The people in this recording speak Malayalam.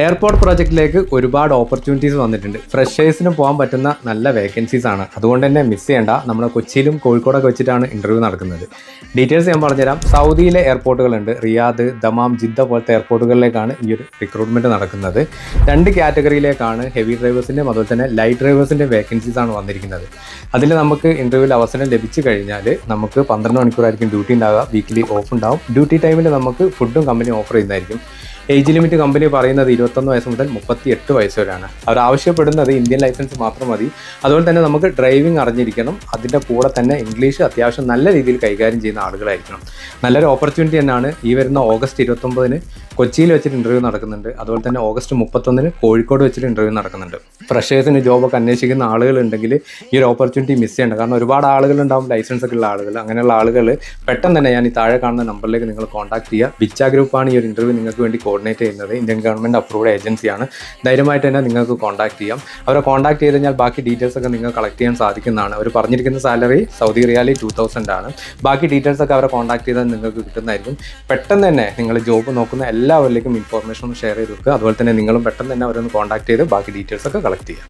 എയർപോർട്ട് പ്രോജക്റ്റിലേക്ക് ഒരുപാട് ഓപ്പർച്യൂണിറ്റീസ് വന്നിട്ടുണ്ട്. ഫ്രഷേഴ്സിന് പോകാൻ പറ്റുന്ന നല്ല വേക്കൻസീസ് ആണ്. അതുകൊണ്ട് തന്നെ മിസ് ചെയ്യേണ്ട. നമ്മൾ കൊച്ചിയിലും കോഴിക്കോടൊക്കെ വെച്ചിട്ടാണ് ഇൻ്റർവ്യൂ നടക്കുന്നത്. ഡീറ്റെയിൽസ് ഞാൻ പറഞ്ഞുതരാം. സൗദിയിലെ എയർപോർട്ടുകളുണ്ട്. റിയാദ്, ദമാം, ജിദ്ദ പോലത്തെ എയർപോർട്ടുകളിലേക്കാണ് ഈ ഒരു റിക്രൂട്ട്മെൻറ്റ് നടക്കുന്നത്. 2 കാറ്റഗറിയിലേക്കാണ് ഹെവി ഡ്രൈവേഴ്സിൻ്റെയും അതുപോലെ തന്നെ ലൈറ്റ് ഡ്രൈവേഴ്സിൻ്റെ വേക്കൻസീസ് ആണ് വന്നിരിക്കുന്നത്. അതിൽ നമുക്ക് ഇൻ്റർവ്യൂവിൽ അവസരം ലഭിച്ചു കഴിഞ്ഞാൽ നമുക്ക് 12 മണിക്കൂറായിരിക്കും ഡ്യൂട്ടി ഉണ്ടാവുക. വീക്കിലി ഓഫ് ഉണ്ടാവും. ഡ്യൂട്ടി ടൈമിൽ നമുക്ക് ഫുഡും കമ്പനി ഓഫർ ചെയ്യുന്നതായിരിക്കും. ഏജ് ലിമിറ്റ് കമ്പനി പറയുന്നത് 21 വയസ്സ് മുതൽ 38 വയസ്സ് വരെയാണ്. അവർ ആവശ്യപ്പെടുന്നത് ഇന്ത്യൻ ലൈസൻസ് മാത്രം മതി. അതുപോലെ തന്നെ നമുക്ക് ഡ്രൈവിംഗ് അറിഞ്ഞിരിക്കണം. അതിൻ്റെ കൂടെ തന്നെ ഇംഗ്ലീഷ് അത്യാവശ്യം നല്ല രീതിയിൽ കൈകാര്യം ചെയ്യുന്ന ആളുകളായിരിക്കണം. നല്ലൊരു ഓപ്പർച്യൂണിറ്റി തന്നെയാണ്. ഈ വരുന്ന ഓഗസ്റ്റ് 29-ന് കൊച്ചിയിൽ വെച്ചിട്ട് ഇൻ്റർവ്യൂ നടക്കുന്നുണ്ട്. അതുപോലെ തന്നെ ഓഗസ്റ്റ് 31-ന് കോഴിക്കോട് വെച്ചിട്ട് ഇൻ്റർവ്യൂ നടക്കുന്നുണ്ട്. ഫ്രഷേഴ്സിന് ജോബൊക്കെ അന്വേഷിക്കുന്ന ആളുകളുണ്ടെങ്കിൽ ഈ ഒരു ഓപ്പർച്യൂണിറ്റി മിസ് ചെയ്യേണ്ട. കാരണം ഒരുപാട് ആളുകളുണ്ടാവും, ലൈസൻസ് ഒക്കെ ഉള്ള ആളുകൾ. അങ്ങനെയുള്ള ആളുകൾ പെട്ടെന്ന് തന്നെ ഞാൻ ഈ താഴെ കാണുന്ന നമ്പറിലേക്ക് നിങ്ങൾ കോൺടാക്ട് ചെയ്യുക. ബിച്ച ഗ്രൂപ്പാണ് ഈ ഒരു ഇൻ്റർവ്യൂ നിങ്ങൾക്ക് വേണ്ടി കോർഡിനേറ്റ് ചെയ്യുന്നത്. ഇന്ത്യൻ ഗവൺമെൻറ് അപ്രൂവ്ഡ് ഏജൻസിയാണ്. ധൈര്യമായിട്ട് തന്നെ നിങ്ങൾക്ക് കോൺടാക്ട് ചെയ്യാം. അവരെ കോൺടാക്ട് ചെയ്ത് കഴിഞ്ഞാൽ ബാക്കി ഡീറ്റെയിൽസ് ഒക്കെ നിങ്ങൾക്ക് കളക്ട് ചെയ്യാൻ സാധിക്കുന്നതാണ്. അവർ പറഞ്ഞിരിക്കുന്ന സാലറി സൗദി റിയാലി 2000 ആണ്. ബാക്കി ഡീറ്റെയിൽസ് ഒക്കെ അവരെ കോൺടാക്ട് ചെയ്താൽ നിങ്ങൾക്ക് കിട്ടുന്നതായിരിക്കും. പെട്ടെന്ന് തന്നെ നിങ്ങൾ ജോബ് നോക്കുന്ന എല്ലാവരിലേക്കും ഇൻഫോർമേഷൻ ഷെയർ ചെയ്ത് വെക്കുക. അതുപോലെ തന്നെ നിങ്ങളും പെട്ടെന്ന് തന്നെ അവരൊന്ന് കോൺടാക്ട് ചെയ്ത് ബാക്കി ഡീറ്റെയിൽസ് ഒക്കെ കളക്ട് ചെയ്യുക.